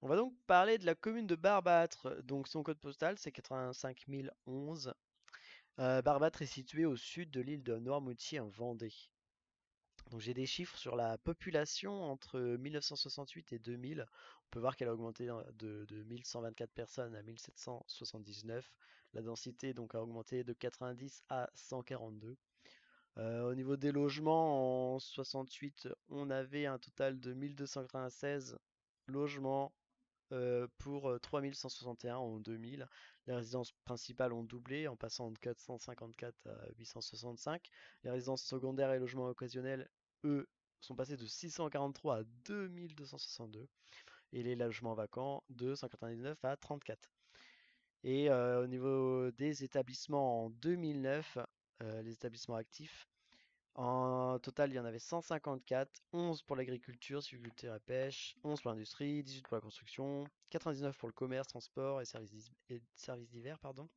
On va donc parler de la commune de Barbâtre. Donc son code postal c'est 85 011. Barbâtre est située au sud de l'île de Noirmoutier en Vendée. Donc j'ai des chiffres sur la population entre 1968 et 2000. On peut voir qu'elle a augmenté de 1124 personnes à 1779. La densité donc a augmenté de 90 à 142. Au niveau des logements, en 68, on avait un total de 1296 logements pour 3161 en 2000. Les résidences principales ont doublé en passant de 454 à 865. Les résidences secondaires et logements occasionnels, eux, sont passés de 643 à 2262. Et les logements vacants de 199 à 34. Et au niveau des établissements en 2009, les établissements actifs, en total, il y en avait 154, 11 pour l'agriculture, silviculture et pêche, 11 pour l'industrie, 18 pour la construction, 99 pour le commerce, transport et services divers, pardon,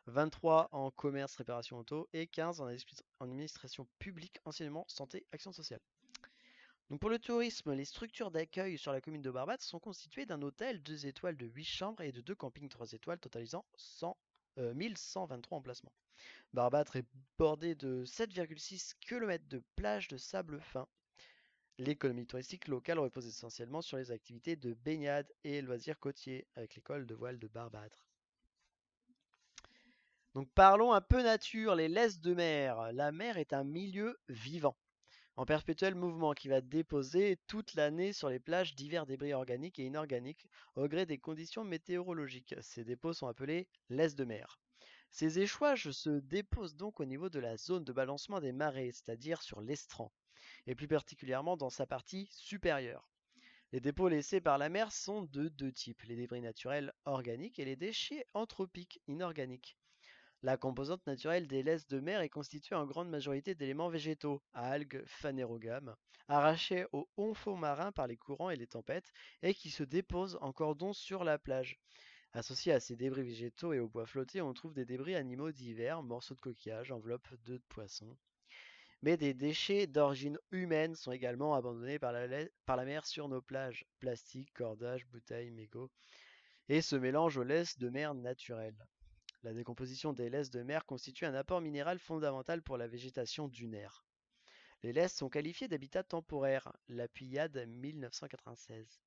23 en commerce, réparation auto et 15 en administration publique, enseignement, santé, action sociale. Donc pour le tourisme, les structures d'accueil sur la commune de Barbâtre sont constituées d'un hôtel 2 étoiles de 8 chambres et de 2 campings 3 étoiles totalisant 1123 emplacements. Barbâtre est bordée de 7,6 km de plages de sable fin. L'économie touristique locale repose essentiellement sur les activités de baignade et loisirs côtiers avec l'école de voile de Barbâtre. Donc parlons un peu nature, les laisses de mer. La mer est un milieu vivant, en perpétuel mouvement qui va déposer toute l'année sur les plages divers débris organiques et inorganiques au gré des conditions météorologiques. Ces dépôts sont appelés laisses de mer. Ces échouages se déposent donc au niveau de la zone de balancement des marées, c'est-à-dire sur l'estran, et plus particulièrement dans sa partie supérieure. Les dépôts laissés par la mer sont de deux types, les débris naturels organiques et les déchets anthropiques inorganiques. La composante naturelle des laisses de mer est constituée en grande majorité d'éléments végétaux, algues, phanérogames, arrachés au haut fond marin par les courants et les tempêtes, et qui se déposent en cordon sur la plage. Associés à ces débris végétaux et aux bois flottés, on trouve des débris animaux divers, morceaux de coquillages, enveloppes d'œufs de poisson. Mais des déchets d'origine humaine sont également abandonnés par la mer sur nos plages. Plastique, cordages, bouteilles, mégots. Et se mélangent aux laisses de mer naturelles. La décomposition des laisses de mer constitue un apport minéral fondamental pour la végétation dunaire. Les laisses sont qualifiées d'habitat temporaire, la Puyade 1996.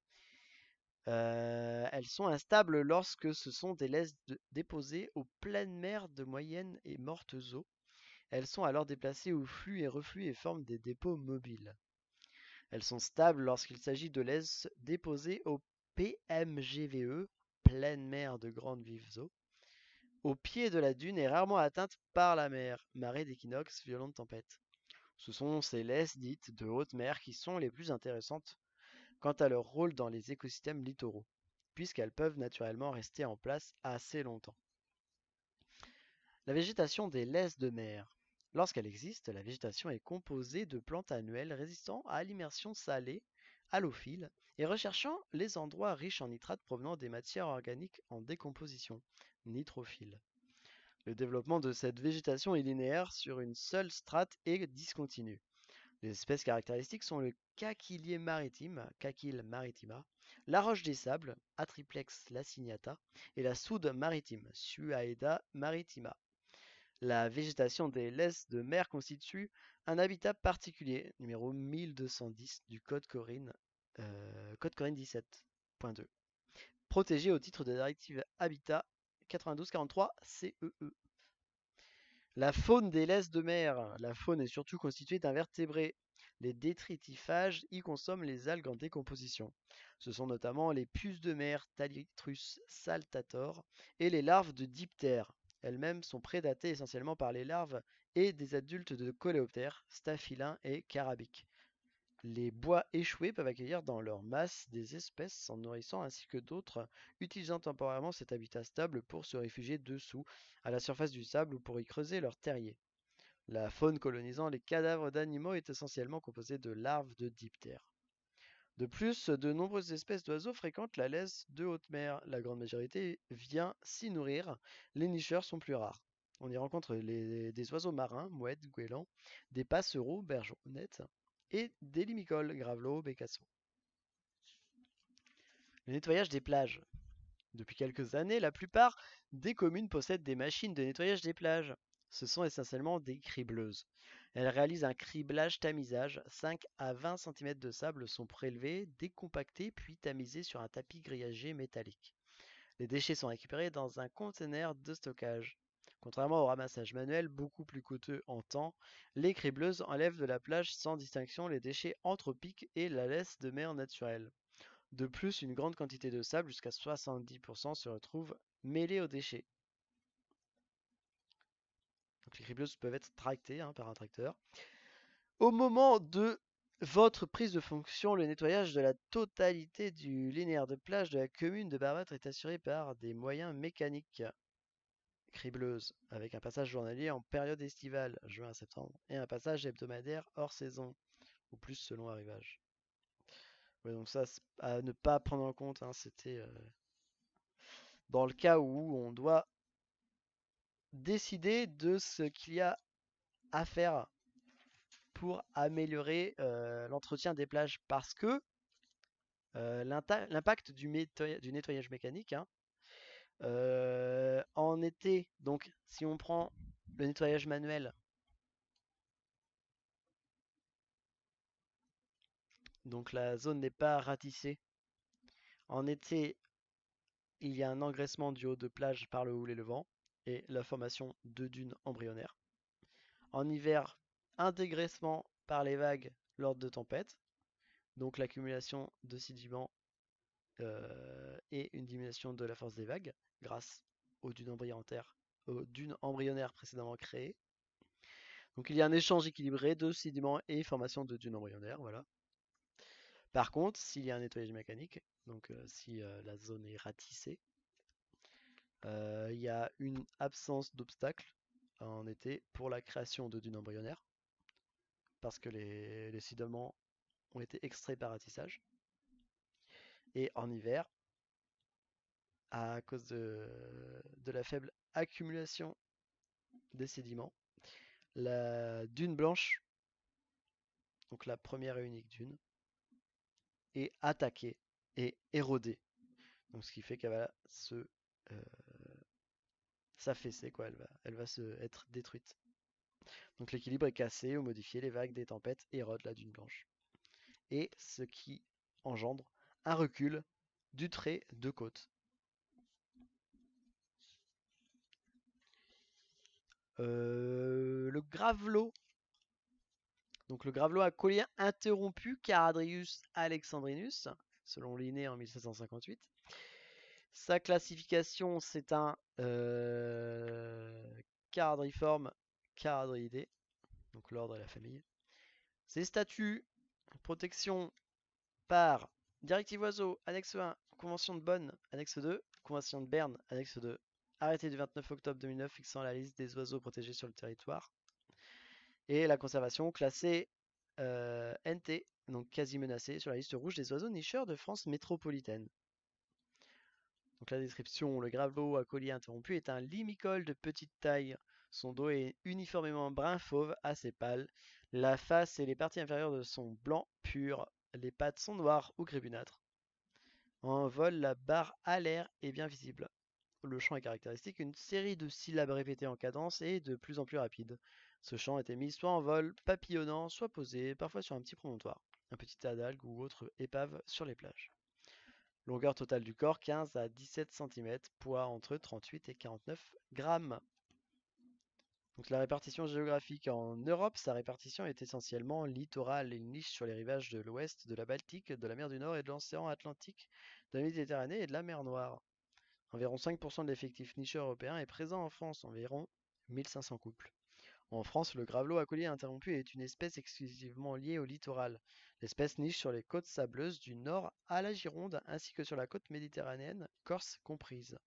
Elles sont instables lorsque ce sont des laisses déposées aux pleines mers de moyennes et mortes eaux. Elles sont alors déplacées au flux et reflux et forment des dépôts mobiles. Elles sont stables lorsqu'il s'agit de laisses déposées au PMGVE, pleine mer de grandes vives eaux, au pied de la dune et rarement atteinte par la mer, marée d'équinoxe, violente tempête. Ce sont ces laisses dites de haute mer qui sont les plus intéressantes quant à leur rôle dans les écosystèmes littoraux, puisqu'elles peuvent naturellement rester en place assez longtemps. La végétation des laisses de mer. Lorsqu'elle existe, la végétation est composée de plantes annuelles résistant à l'immersion salée, halophiles, et recherchant les endroits riches en nitrates provenant des matières organiques en décomposition, nitrophiles. Le développement de cette végétation est linéaire sur une seule strate et discontinue. Les espèces caractéristiques sont le caquilier maritime, Cacile maritima, la roche des sables, Atriplex laciniata, et la soude maritime, Suaeda maritima. La végétation des laisses de mer constitue un habitat particulier, numéro 1210 du Code Corinne 17.2, protégé au titre de la directive Habitat 9243 CEE. La faune des laisses de mer. La faune est surtout constituée d'invertébrés. Les détritifhages y consomment les algues en décomposition. Ce sont notamment les puces de mer Thalitrus saltator et les larves de diptères. Elles-mêmes sont prédatées essentiellement par les larves et des adultes de coléoptères, staphylins et carabiques. Les bois échoués peuvent accueillir dans leur masse des espèces s'en nourrissant ainsi que d'autres utilisant temporairement cet habitat stable pour se réfugier dessous, à la surface du sable ou pour y creuser leur terrier. La faune colonisant les cadavres d'animaux est essentiellement composée de larves de diptères. De plus, de nombreuses espèces d'oiseaux fréquentent la laisse de haute mer. La grande majorité vient s'y nourrir. Les nicheurs sont plus rares. On y rencontre des oiseaux marins, mouettes, goélands, des passereaux, bergeronnette et des limicoles, gravelots, bécassos. Le nettoyage des plages. Depuis quelques années, la plupart des communes possèdent des machines de nettoyage des plages. Ce sont essentiellement des cribleuses. Elles réalisent un criblage-tamisage. 5 à 20 cm de sable sont prélevés, décompactés, puis tamisés sur un tapis grillagé métallique. Les déchets sont récupérés dans un conteneur de stockage. Contrairement au ramassage manuel, beaucoup plus coûteux en temps, les cribleuses enlèvent de la plage sans distinction les déchets anthropiques et la laisse de mer naturelle. De plus, une grande quantité de sable, jusqu'à 70%, se retrouve mêlée aux déchets. Donc les cribleuses peuvent être tractées par un tracteur. Au moment de votre prise de fonction, le nettoyage de la totalité du linéaire de plage de la commune de Barbâtre est assuré par des moyens mécaniques cribleuses, avec un passage journalier en période estivale, juin à septembre, et un passage hebdomadaire hors saison, ou plus selon arrivage. Ouais, donc ça, à ne pas prendre en compte, c'était dans le cas où on doit décider de ce qu'il y a à faire pour améliorer l'entretien des plages, parce que l'impact du nettoyage mécanique en été, donc si on prend le nettoyage manuel, donc la zone n'est pas ratissée. En été, il y a un engraissement du haut de plage par le houle et le vent et la formation de dunes embryonnaires. En hiver, un dégraissement par les vagues lors de tempêtes, donc l'accumulation de sédiments et une diminution de la force des vagues grâce aux dunes embryonnaires précédemment créées. Donc il y a un échange équilibré de sédiments et formation de dunes embryonnaires. Voilà. Par contre, s'il y a un nettoyage mécanique, donc si la zone est ratissée, il y a une absence d'obstacle en été pour la création de dunes embryonnaires parce que les sédiments ont été extraits par ratissage. Et en hiver, à cause de la faible accumulation des sédiments, la dune blanche, donc la première et unique dune, est attaquée et érodée. Donc ce qui fait qu'elle va s'affaisser, quoi. Elle va être détruite. Donc l'équilibre est cassé ou modifié, les vagues des tempêtes érodent la dune blanche. Et ce qui engendre un recul du trait de côte. Le gravelot. Donc le gravelot à collier interrompu, Charadrius alexandrinus, selon Linné en 1758. Sa classification, c'est un charadriforme charadriidé, donc l'ordre et la famille. Ses statuts, protection par directive oiseau, annexe 1, convention de Bonn, annexe 2, convention de Berne, annexe 2, arrêté du 29 octobre 2009 fixant la liste des oiseaux protégés sur le territoire, et la conservation classée NT, donc quasi menacée, sur la liste rouge des oiseaux nicheurs de France métropolitaine. Donc la description, le gravelot à collier interrompu est un limicole de petite taille. Son dos est uniformément brun fauve, assez pâle. La face et les parties inférieures de son blanc pur. Les pattes sont noires ou grébunâtres. En vol, la barre alaire est bien visible. Le chant est caractéristique, une série de syllabes répétées en cadence et de plus en plus rapide. Ce chant est émis soit en vol, papillonnant, soit posé, parfois sur un petit promontoire, un petit tas d'algues ou autre épave sur les plages. Longueur totale du corps 15 à 17 cm, poids entre 38 et 49 grammes. Donc la répartition géographique en Europe, sa répartition est essentiellement littorale. Il niche sur les rivages de l'ouest de la Baltique, de la mer du Nord et de l'océan Atlantique, de la Méditerranée et de la mer Noire. Environ 5% de l'effectif nicheux européen est présent en France, environ 1500 couples. En France, le gravelot à collier interrompu est une espèce exclusivement liée au littoral. L'espèce niche sur les côtes sableuses du nord à la Gironde ainsi que sur la côte méditerranéenne, Corse comprise.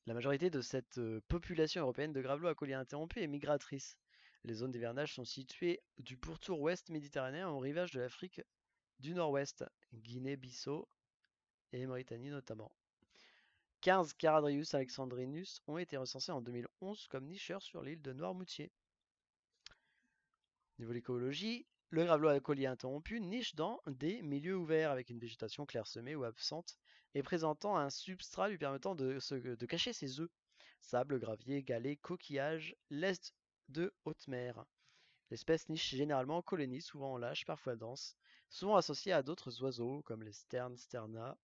La majorité de cette population européenne de gravelot à collier interrompu est migratrice. Les zones d'hivernage sont situées du pourtour ouest méditerranéen au rivage de l'Afrique du Nord-Ouest, Guinée-Bissau et Mauritanie notamment. 15 Charadrius alexandrinus ont été recensés en 2011 comme nicheurs sur l'île de Noirmoutier. Niveau de l'écologie, Le gravelot à collier interrompu niche dans des milieux ouverts avec une végétation clairsemée ou absente et présentant un substrat lui permettant de cacher ses œufs. Sable, gravier, galets, coquillages, l'est de haute mer. L'espèce niche généralement en colonie, souvent en lâche, parfois dense, souvent associée à d'autres oiseaux comme les sternes, sterna,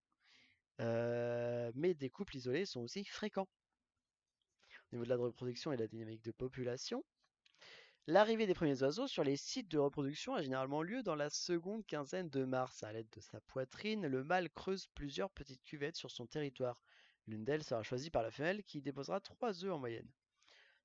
mais des couples isolés sont aussi fréquents. Au niveau de la reproduction et de la dynamique de population, l'arrivée des premiers oiseaux sur les sites de reproduction a généralement lieu dans la seconde quinzaine de mars. À l'aide de sa poitrine, le mâle creuse plusieurs petites cuvettes sur son territoire. L'une d'elles sera choisie par la femelle qui déposera 3 œufs en moyenne.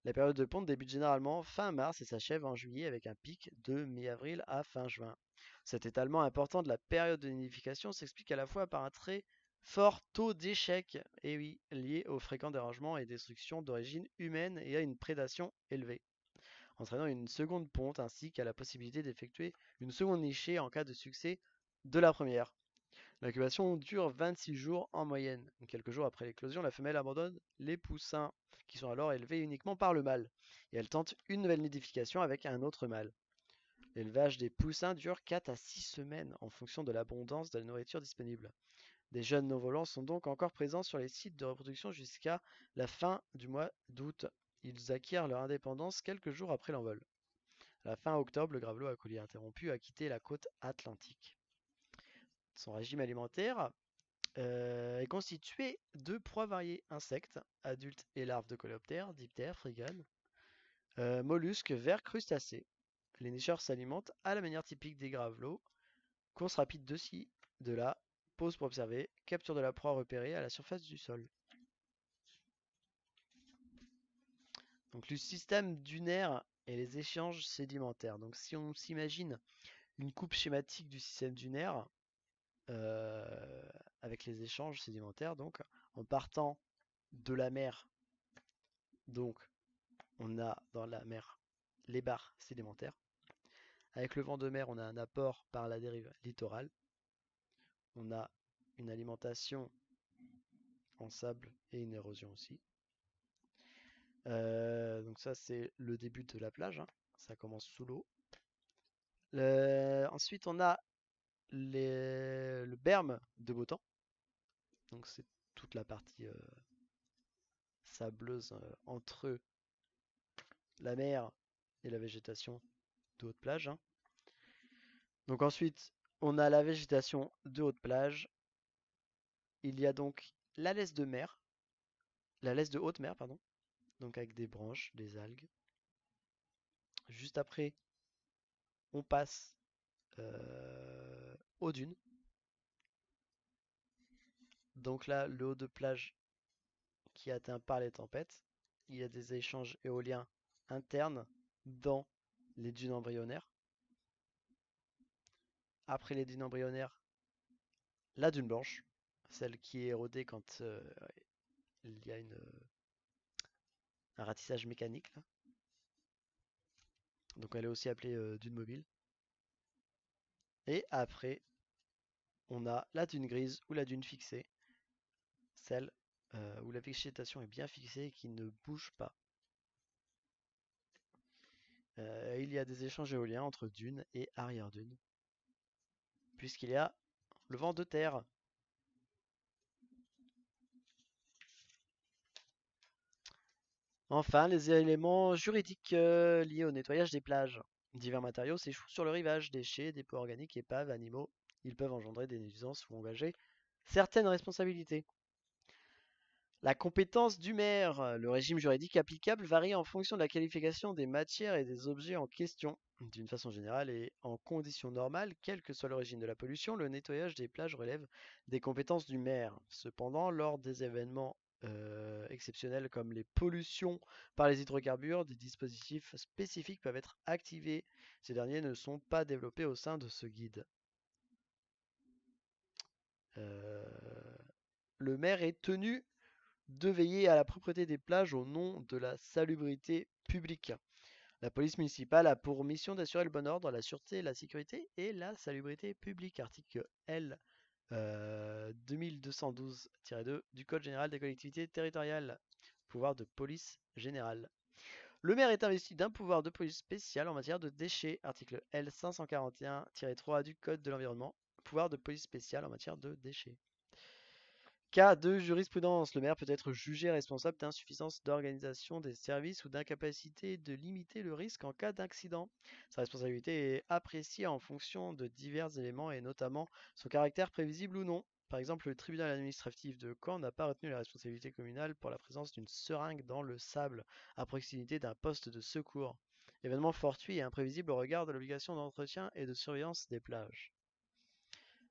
La période de ponte débute généralement fin mars et s'achève en juillet avec un pic de mi-avril à fin juin. Cet étalement important de la période de nidification s'explique à la fois par un très fort taux d'échec, et oui, lié aux fréquents dérangements et destructions d'origine humaine et à une prédation élevée, entraînant une seconde ponte ainsi qu'à la possibilité d'effectuer une seconde nichée en cas de succès de la première. L'incubation dure 26 jours en moyenne. Quelques jours après l'éclosion, la femelle abandonne les poussins, qui sont alors élevés uniquement par le mâle, et elle tente une nouvelle nidification avec un autre mâle. L'élevage des poussins dure 4 à 6 semaines en fonction de l'abondance de la nourriture disponible. Des jeunes non-volants sont donc encore présents sur les sites de reproduction jusqu'à la fin du mois d'août. Ils acquièrent leur indépendance quelques jours après l'envol. À la fin octobre, le gravelot à collier interrompu a quitté la côte atlantique. Son régime alimentaire est constitué de proies variées, insectes, adultes et larves de coléoptères, diptères, friganes, mollusques, vers, crustacés. Les nicheurs s'alimentent à la manière typique des gravelots, course rapide de ci, de là, pause pour observer, capture de la proie repérée à la surface du sol. Donc le système dunaire et les échanges sédimentaires. Donc si on s'imagine une coupe schématique du système dunaire, avec les échanges sédimentaires, donc en partant de la mer, donc on a dans la mer les barres sédimentaires. Avec le vent de mer, on a un apport par la dérive littorale. On a une alimentation en sable et une érosion aussi. Donc ça, c'est le début de la plage, hein. Ça commence sous l'eau. Ensuite, on a le berme de beau temps. Donc c'est toute la partie sableuse entre la mer et la végétation de haute plage, hein. Donc ensuite, on a la végétation de haute plage. Il y a donc la laisse de mer, la laisse de haute mer, pardon, donc avec des branches, des algues. Juste après, on passe aux dunes. Donc là, le haut de plage qui est atteint par les tempêtes. Il y a des échanges éoliens internes dans les dunes embryonnaires. Après les dunes embryonnaires, la dune blanche, celle qui est érodée quand il y a un ratissage mécanique, là. Donc elle est aussi appelée dune mobile. Et après, on a la dune grise ou la dune fixée, celle où la végétation est bien fixée et qui ne bouge pas. Il y a des échanges éoliens entre dunes et arrière-dunes, puisqu'il y a le vent de terre. Enfin, les éléments juridiques liés au nettoyage des plages. Divers matériaux s'échouent sur le rivage, déchets, dépôts organiques, épaves, animaux. Ils peuvent engendrer des nuisances ou engager certaines responsabilités. La compétence du maire. Le régime juridique applicable varie en fonction de la qualification des matières et des objets en question. D'une façon générale et en conditions normales, quel que soit l'origine de la pollution, le nettoyage des plages relève des compétences du maire. Cependant, lors des événements exceptionnels comme les pollutions par les hydrocarbures, des dispositifs spécifiques peuvent être activés. Ces derniers ne sont pas développés au sein de ce guide. Le maire est tenu de veiller à la propreté des plages au nom de la salubrité publique. La police municipale a pour mission d'assurer le bon ordre, la sûreté, la sécurité et la salubrité publique. Article L 2212-2 du Code général des collectivités territoriales. Pouvoir de police générale. Le maire est investi d'un pouvoir de police spécial en matière de déchets, article L 541-3 du Code de l'environnement. Pouvoir de police spécial en matière de déchets. Cas de jurisprudence, le maire peut être jugé responsable d'insuffisance d'organisation des services ou d'incapacité de limiter le risque en cas d'accident. Sa responsabilité est appréciée en fonction de divers éléments et notamment son caractère prévisible ou non. Par exemple, le tribunal administratif de Caen n'a pas retenu la responsabilité communale pour la présence d'une seringue dans le sable à proximité d'un poste de secours. Événement fortuit et imprévisible au regard de l'obligation d'entretien et de surveillance des plages.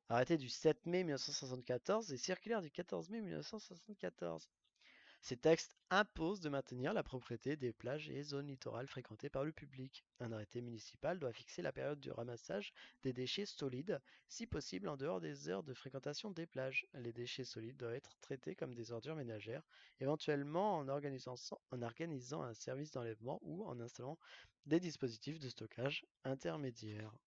Arrêté du 7 mai 1974 et circulaire du 14 mai 1974. Ces textes imposent de maintenir la propriété des plages et zones littorales fréquentées par le public. Un arrêté municipal doit fixer la période de ramassage des déchets solides, si possible en dehors des heures de fréquentation des plages. Les déchets solides doivent être traités comme des ordures ménagères, éventuellement en organisant un service d'enlèvement ou en installant des dispositifs de stockage intermédiaires.